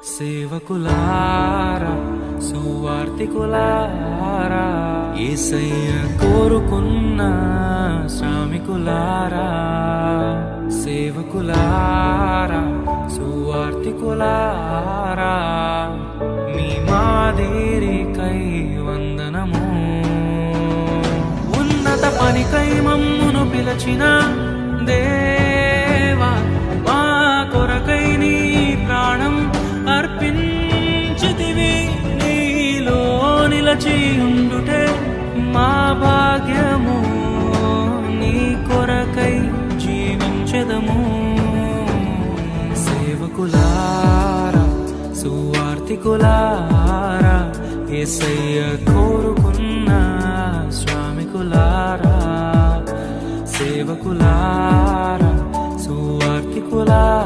సేవకులారా సువార్తికులారా యేసయ్య కోరుకున్న శ్రామికులారా సేవకులారా సువార్తికులారా మీ మాదిరికై వందనము ఉన్నత పనికై మమ్మును పిలచిన దేవా మా కొరకై నీ ప్రాణం అర్పించితివి నీలో నిలచి ఉండుటే మా భాగ్యము నీ కొరకై జీవించెదము సేవకులారా సువార్తికులారా యేసయ్య కోరుకున్న శ్రామికులారా సేవకులారా సువార్తికులారా